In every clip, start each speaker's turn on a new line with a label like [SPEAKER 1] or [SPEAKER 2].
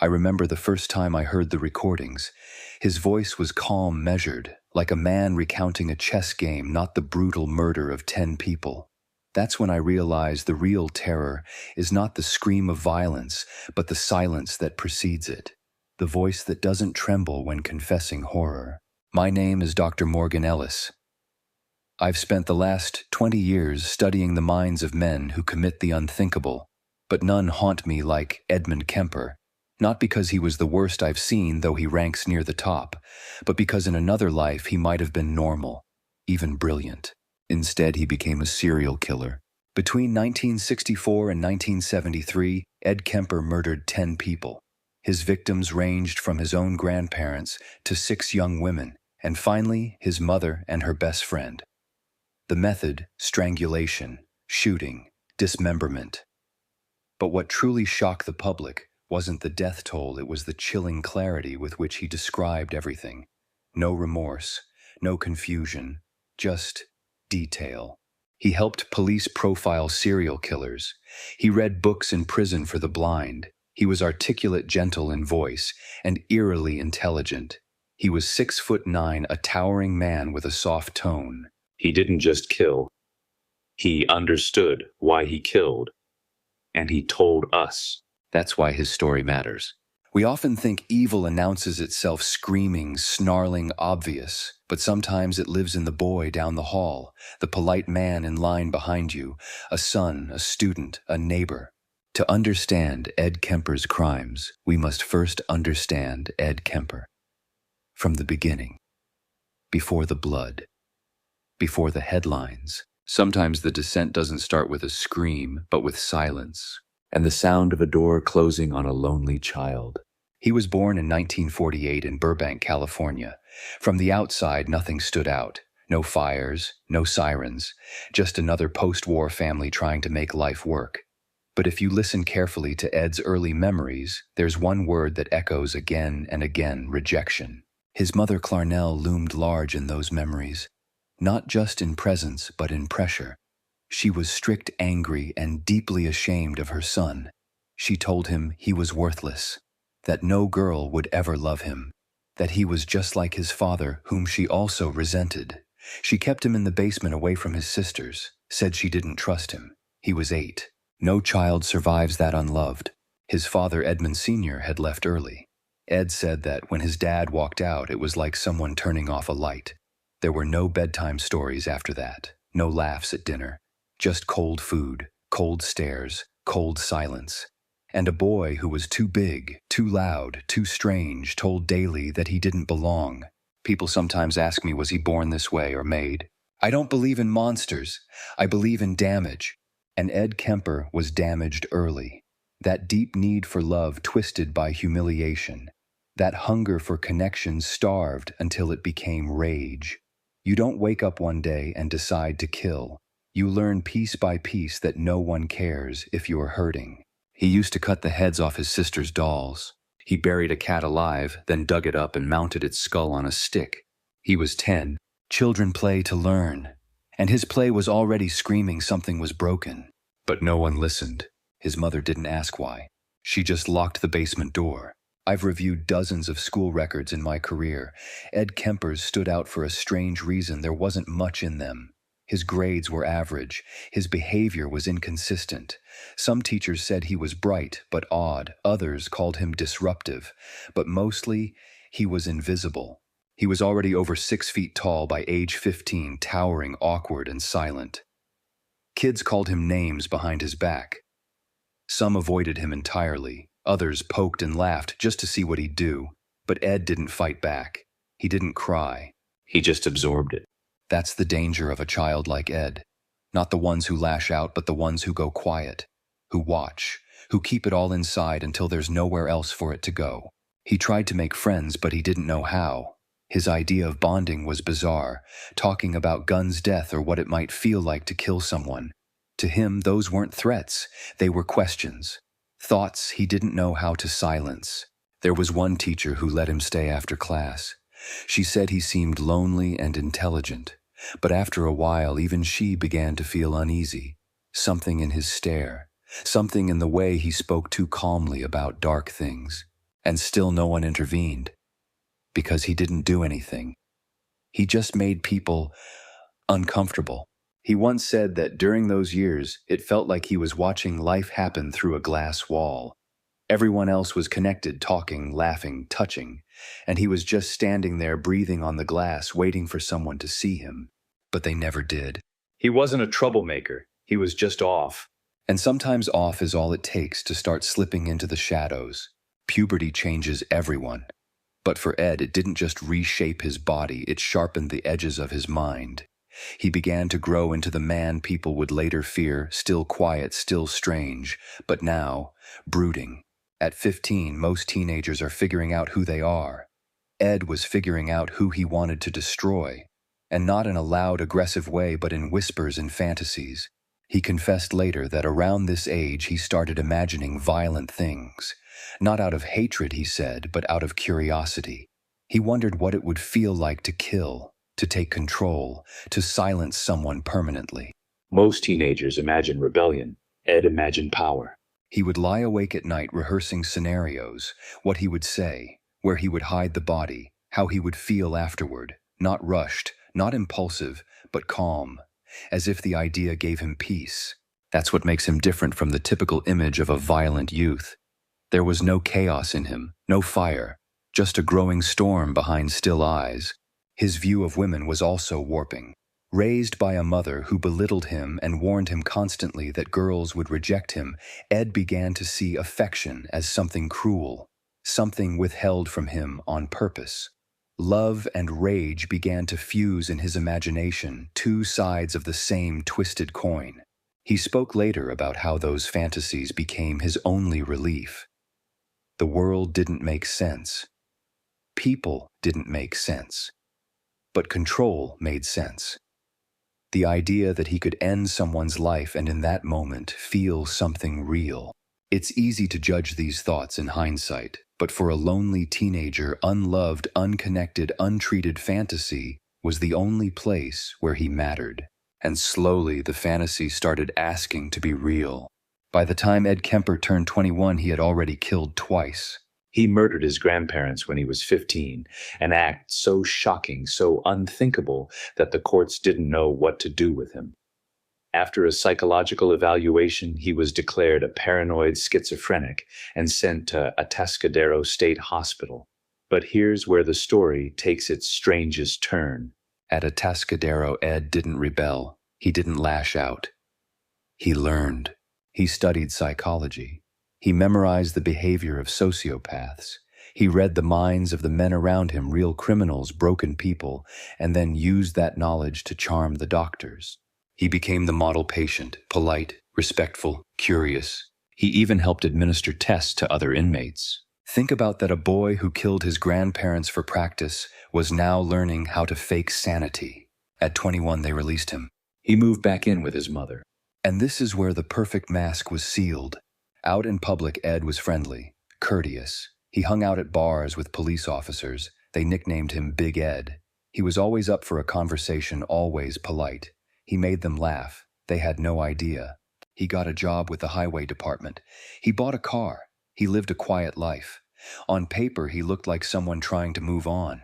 [SPEAKER 1] I remember the first time I heard the recordings. His voice was calm, measured, like a man recounting a chess game, not the brutal murder of 10 people. That's when I realized the real terror is not the scream of violence, but the silence that precedes it. The voice that doesn't tremble when confessing horror. My name is Dr. Morgan Ellis. I've spent the last 20 years studying the minds of men who commit the unthinkable, but none haunt me like Ed Kemper. Not because he was the worst I've seen, though he ranks near the top, but because in another life he might have been normal, even brilliant. Instead, he became a serial killer. Between 1964 and 1973, Ed Kemper murdered 10 people. His victims ranged from his own grandparents to 6 young women, and finally, his mother and her best friend. The method: strangulation, shooting, dismemberment. But what truly shocked the public wasn't the death toll, it was the chilling clarity with which he described everything. No remorse, no confusion, just detail. He helped police profile serial killers. He read books in prison for the blind. He was articulate, gentle in voice, and eerily intelligent. He was 6'9", a towering man with a soft tone.
[SPEAKER 2] He didn't just kill. He understood why he killed. And he told us.
[SPEAKER 1] That's why his story matters. We often think evil announces itself screaming, snarling, obvious, but sometimes it lives in the boy down the hall, the polite man in line behind you, a son, a student, a neighbor. To understand Ed Kemper's crimes, we must first understand Ed Kemper. From the beginning. Before the blood. Before the headlines. Sometimes the descent doesn't start with a scream, but with silence, and the sound of a door closing on a lonely child. He was born in 1948 in Burbank, California. From the outside, nothing stood out. No fires, no sirens, just another post-war family trying to make life work. But if you listen carefully to Ed's early memories, there's one word that echoes again and again: rejection. His mother Clarnell loomed large in those memories, not just in presence, but in pressure. She was strict, angry, and deeply ashamed of her son. She told him he was worthless, that no girl would ever love him, that he was just like his father, whom she also resented. She kept him in the basement away from his sisters, said she didn't trust him. He was 8. No child survives that unloved. His father, Edmund Sr., had left early. Ed said that when his dad walked out, it was like someone turning off a light. There were no bedtime stories after that, no laughs at dinner, just cold food, cold stares, cold silence. And a boy who was too big, too loud, too strange, told daily that he didn't belong. People sometimes ask me, was he born this way or made? I don't believe in monsters. I believe in damage. And Ed Kemper was damaged early. That deep need for love twisted by humiliation. That hunger for connection starved until it became rage. You don't wake up one day and decide to kill. You learn piece by piece that no one cares if you're hurting. He used to cut the heads off his sister's dolls. He buried a cat alive, then dug it up and mounted its skull on a stick. He was 10. Children play to learn. And his play was already screaming something was broken. But no one listened. His mother didn't ask why. She just locked the basement door. I've reviewed dozens of school records in my career. Ed Kemper's stood out for a strange reason. There wasn't much in them. His grades were average. His behavior was inconsistent. Some teachers said he was bright but odd. Others called him disruptive. But mostly, he was invisible. He was already over 6 feet tall by age 15, towering, awkward, and silent. Kids called him names behind his back. Some avoided him entirely. Others poked and laughed just to see what he'd do. But Ed didn't fight back. He didn't cry.
[SPEAKER 2] He just absorbed it.
[SPEAKER 1] That's the danger of a child like Ed. Not the ones who lash out, but the ones who go quiet, who watch, who keep it all inside until there's nowhere else for it to go. He tried to make friends, but he didn't know how. His idea of bonding was bizarre, talking about guns, death, or what it might feel like to kill someone. To him, those weren't threats. They were questions. Thoughts he didn't know how to silence. There was one teacher who let him stay after class. She said he seemed lonely and intelligent, but after a while even she began to feel uneasy. Something in his stare, something in the way he spoke too calmly about dark things. and still no one intervened. Because he didn't do anything. He just made people uncomfortable. He once said that during those years, it felt like he was watching life happen through a glass wall. Everyone else was connected, talking, laughing, touching, and he was just standing there breathing on the glass, waiting for someone to see him. But they never did. He wasn't a troublemaker. He was just off. And sometimes off is all it takes to start slipping into the shadows. Puberty changes everyone. But for Ed, it didn't just reshape his body, it sharpened the edges of his mind. He began to grow into the man people would later fear, still quiet, still strange, but now, brooding. At 15, most teenagers are figuring out who they are. Ed was figuring out who he wanted to destroy, and not in a loud, aggressive way, but in whispers and fantasies. He confessed later that around this age he started imagining violent things. Not out of hatred, he said, but out of curiosity. He wondered what it would feel like to kill, to take control, to silence someone permanently.
[SPEAKER 2] Most teenagers imagine rebellion. Ed imagined power.
[SPEAKER 1] He would lie awake at night rehearsing scenarios, what he would say, where he would hide the body, how he would feel afterward, not rushed, not impulsive, but calm, as if the idea gave him peace. That's what makes him different from the typical image of a violent youth. There was no chaos in him, no fire, just a growing storm behind still eyes. His view of women was also warping. Raised by a mother who belittled him and warned him constantly that girls would reject him, Ed began to see affection as something cruel, something withheld from him on purpose. Love and rage began to fuse in his imagination, two sides of the same twisted coin. He spoke later about how those fantasies became his only relief. The world didn't make sense. People didn't make sense. But control made sense. The idea that he could end someone's life and in that moment feel something real. It's easy to judge these thoughts in hindsight, but for a lonely teenager, unloved, unconnected, untreated fantasy was the only place where he mattered. And slowly the fantasy started asking to be real. By the time Ed Kemper turned 21, he had already killed twice.
[SPEAKER 2] He murdered his grandparents when he was 15, an act so shocking, so unthinkable, that the courts didn't know what to do with him. After a psychological evaluation, he was declared a paranoid schizophrenic and sent to Atascadero State Hospital. But here's where the story takes its strangest turn.
[SPEAKER 1] At Atascadero, Ed didn't rebel. He didn't lash out. He learned. He studied psychology. He memorized the behavior of sociopaths. He read the minds of the men around him, real criminals, broken people, and then used that knowledge to charm the doctors. He became the model patient, polite, respectful, curious. He even helped administer tests to other inmates. Think about that, a boy who killed his grandparents for practice was now learning how to fake sanity. At 21, they released him.
[SPEAKER 2] He moved back in with his mother.
[SPEAKER 1] And this is where the perfect mask was sealed. Out in public, Ed was friendly, courteous. He hung out at bars with police officers. They nicknamed him Big Ed. He was always up for a conversation, always polite. He made them laugh. They had no idea. He got a job with the highway department. He bought a car. He lived a quiet life. On paper, he looked like someone trying to move on.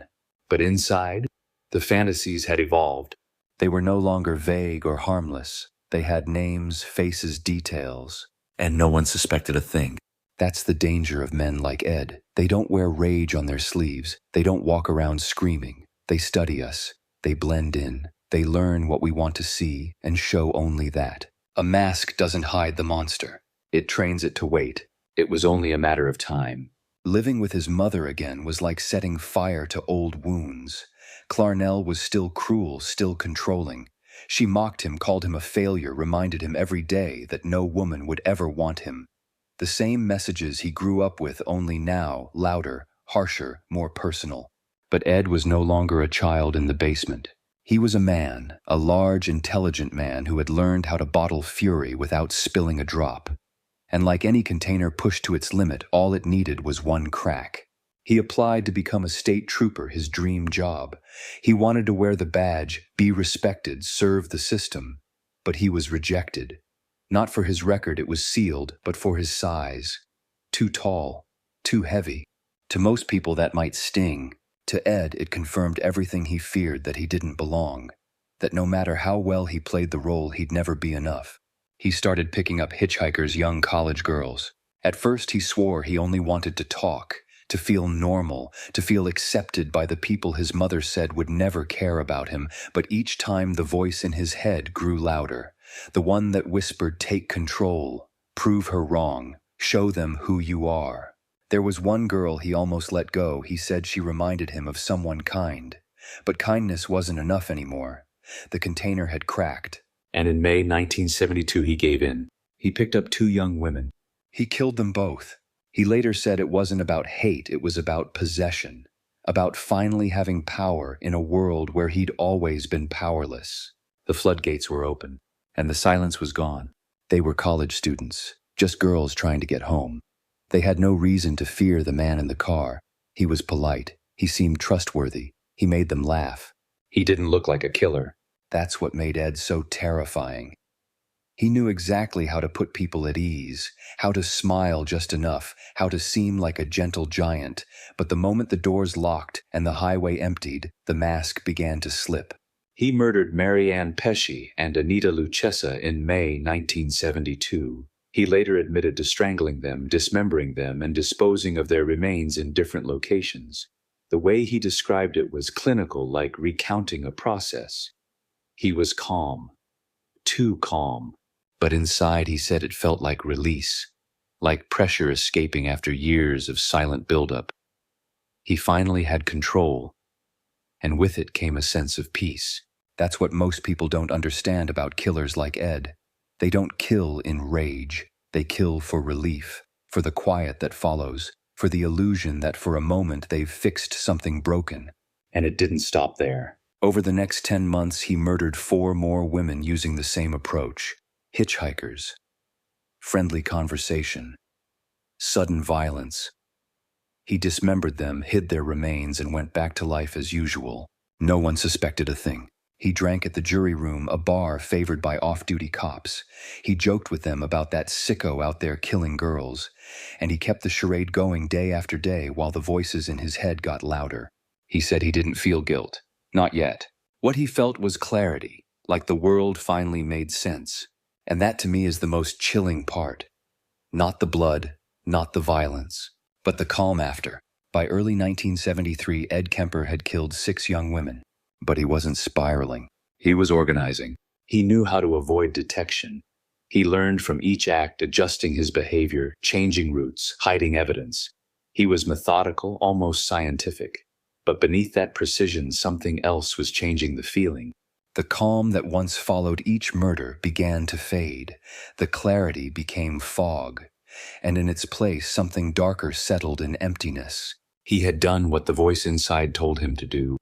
[SPEAKER 2] But inside, the fantasies had evolved.
[SPEAKER 1] They were no longer vague or harmless. They had names, faces, details. And no one suspected a thing. That's the danger of men like Ed. They don't wear rage on their sleeves. They don't walk around screaming. They study us. They blend in. They learn what we want to see and show only that. A mask doesn't hide the monster. It trains it to wait.
[SPEAKER 2] It was only a matter of time.
[SPEAKER 1] Living with his mother again was like setting fire to old wounds. Clarnell was still cruel, still controlling. She mocked him, called him a failure, reminded him every day that no woman would ever want him. The same messages he grew up with, only now, louder, harsher, more personal. But Ed was no longer a child in the basement. He was a man, a large, intelligent man who had learned how to bottle fury without spilling a drop. And like any container pushed to its limit, all it needed was one crack. He applied to become a state trooper, his dream job. He wanted to wear the badge, be respected, serve the system. But he was rejected. Not for his record, it was sealed, but for his size. Too tall, too heavy. To most people that might sting. To Ed, it confirmed everything he feared, that he didn't belong. That no matter how well he played the role, he'd never be enough. He started picking up hitchhikers, young college girls. At first he swore he only wanted to talk, to feel normal, to feel accepted by the people his mother said would never care about him, but each time the voice in his head grew louder. The one that whispered, "Take control, prove her wrong, show them who you are." There was one girl he almost let go. He said she reminded him of someone kind. But kindness wasn't enough anymore. The container had cracked.
[SPEAKER 2] And in May 1972, he gave in. He picked up 2 young women.
[SPEAKER 1] He killed them both. He later said it wasn't about hate, it was about possession. About finally having power in a world where he'd always been powerless.
[SPEAKER 2] The floodgates were open, and the silence was gone.
[SPEAKER 1] They were college students, just girls trying to get home. They had no reason to fear the man in the car. He was polite. He seemed trustworthy. He made them laugh.
[SPEAKER 2] He didn't look like a killer.
[SPEAKER 1] That's what made Ed so terrifying. He knew exactly how to put people at ease, how to smile just enough, how to seem like a gentle giant, but the moment the doors locked and the highway emptied, the mask began to slip.
[SPEAKER 2] He murdered Mary Ann Pesci and Anita Lucchesa in May 1972. He later admitted to strangling them, dismembering them, and disposing of their remains in different locations. The way he described it was clinical, like recounting a process. He was calm. Too calm. But inside, he said, it felt like release, like pressure escaping after years of silent buildup. He finally had control, and with it came a sense of peace. That's what most people don't understand about killers like Ed. They don't kill in rage. They kill for relief, for the quiet that follows, for the illusion that for a moment they've fixed something broken. And it didn't stop there.
[SPEAKER 1] Over the next 10 months, he murdered 4 more women using the same approach. Hitchhikers. Friendly conversation. Sudden violence. He dismembered them, hid their remains, and went back to life as usual. No one suspected a thing. He drank at the jury room, a bar favored by off-duty cops. He joked with them about that sicko out there killing girls. And he kept the charade going day after day while the voices in his head got louder. He said he didn't feel guilt. Not yet. What he felt was clarity, like the world finally made sense. And that to me is the most chilling part. Not the blood, not the violence, but the calm after. By early 1973, Ed Kemper had killed 6 young women. But he wasn't spiraling.
[SPEAKER 2] He was organizing. He knew how to avoid detection. He learned from each act, adjusting his behavior, changing routes, hiding evidence. He was methodical, almost scientific. But beneath that precision, something else was changing the feeling.
[SPEAKER 1] The calm that once followed each murder began to fade. The clarity became fog. And in its place, something darker settled in emptiness.
[SPEAKER 2] He had done what the voice inside told him to do.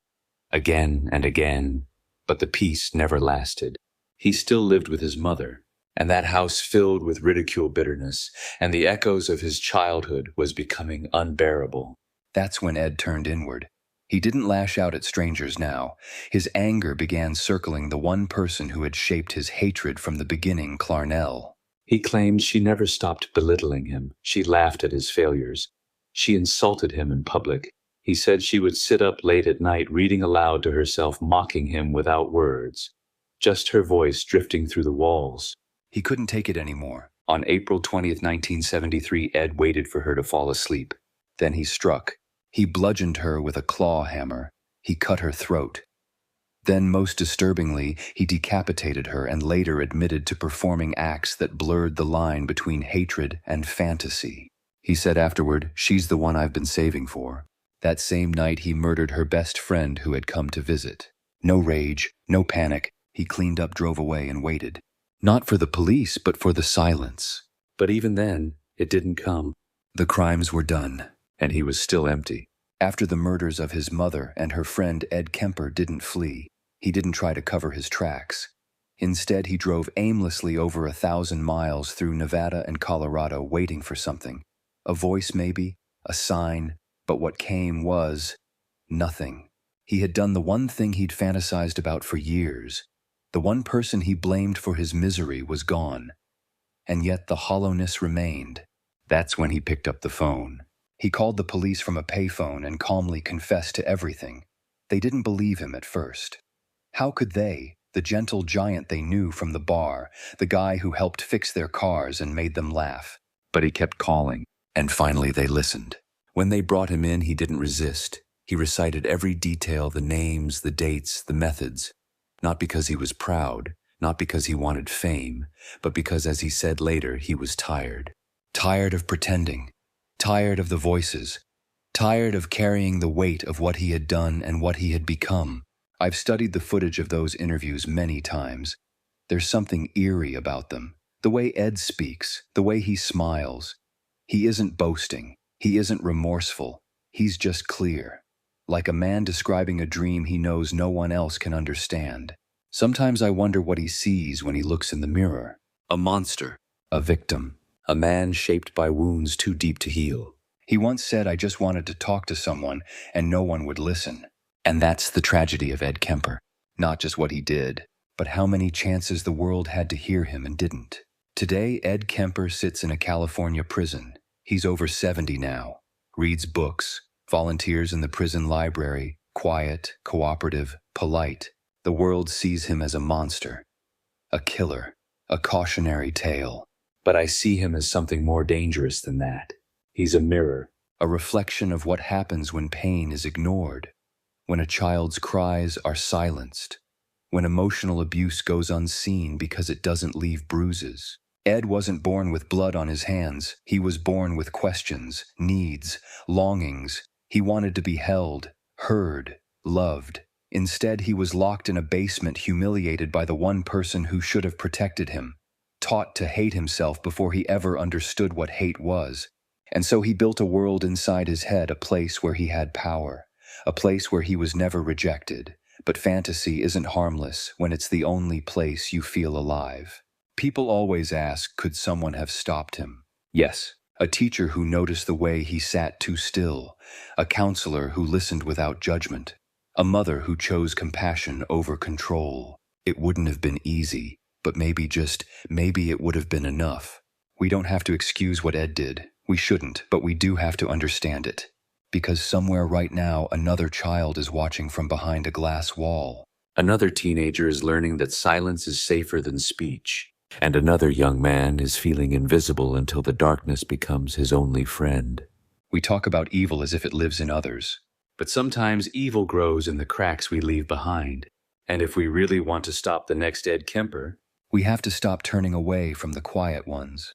[SPEAKER 2] Again and again, but the peace never lasted. He still lived with his mother, and that house filled with ridicule, bitterness, and the echoes of his childhood was becoming unbearable.
[SPEAKER 1] That's when Ed turned inward. He didn't lash out at strangers now. His anger began circling the one person who had shaped his hatred from the beginning, Clarnell.
[SPEAKER 2] He claimed she never stopped belittling him. She laughed at his failures. She insulted him in public. He said she would sit up late at night reading aloud to herself, mocking him without words. Just her voice drifting through the walls.
[SPEAKER 1] He couldn't take it anymore.
[SPEAKER 2] On April 20th, 1973, Ed waited for her to fall asleep.
[SPEAKER 1] Then he struck. He bludgeoned her with a claw hammer. He cut her throat. Then, most disturbingly, he decapitated her and later admitted to performing acts that blurred the line between hatred and fantasy. He said afterward, "She's the one I've been saving for." That same night, he murdered her best friend who had come to visit. No rage, no panic. He cleaned up, drove away, and waited. Not for the police, but for the silence.
[SPEAKER 2] But even then, it didn't come.
[SPEAKER 1] The crimes were done.
[SPEAKER 2] And he was still empty.
[SPEAKER 1] After the murders of his mother and her friend, Ed Kemper didn't flee. He didn't try to cover his tracks. Instead, he drove aimlessly over 1,000 miles through Nevada and Colorado, waiting for something. A voice maybe, a sign. But what came was nothing. He had done the one thing he'd fantasized about for years. The one person he blamed for his misery was gone. And yet the hollowness remained. That's when he picked up the phone. He called the police from a payphone and calmly confessed to everything. They didn't believe him at first. How could they, the gentle giant they knew from the bar, the guy who helped fix their cars and made them laugh? But he kept calling, and finally they listened. When they brought him in, he didn't resist. He recited every detail, the names, the dates, the methods. Not because he was proud, not because he wanted fame, but because, as he said later, he was tired. Tired of pretending. Tired of the voices. Tired of carrying the weight of what he had done and what he had become. I've studied the footage of those interviews many times. There's something eerie about them. The way Ed speaks, the way he smiles. He isn't boasting. He isn't remorseful. He's just clear. Like a man describing a dream he knows no one else can understand. Sometimes I wonder what he sees when he looks in the mirror. A monster. A victim. A man shaped by wounds too deep to heal. He once said, "I just wanted to talk to someone, and no one would listen." And that's the tragedy of Ed Kemper. Not just what he did, but how many chances the world had to hear him and didn't. Today, Ed Kemper sits in a California prison. He's over 70 now. Reads books. Volunteers in the prison library. Quiet, cooperative, polite. The world sees him as a monster. A killer. A cautionary tale. But I see him as something more dangerous than that. He's a mirror. A reflection of what happens when pain is ignored. When a child's cries are silenced. When emotional abuse goes unseen because it doesn't leave bruises. Ed wasn't born with blood on his hands. He was born with questions, needs, longings. He wanted to be held, heard, loved. Instead, he was locked in a basement, humiliated by the one person who should have protected him. Taught to hate himself before he ever understood what hate was. And so he built a world inside his head, a place where he had power. A place where he was never rejected. But fantasy isn't harmless when it's the only place you feel alive. People always ask, could someone have stopped him? Yes. A teacher who noticed the way he sat too still. A counselor who listened without judgment. A mother who chose compassion over control. It wouldn't have been easy, but maybe it would have been enough. We don't have to excuse what Ed did. We shouldn't, but we do have to understand it. Because somewhere right now, another child is watching from behind a glass wall. Another teenager is learning that silence is safer than speech. And another young man is feeling invisible until the darkness becomes his only friend. We talk about evil as if it lives in others. But sometimes evil grows in the cracks we leave behind. And if we really want to stop the next Ed Kemper, we have to stop turning away from the quiet ones.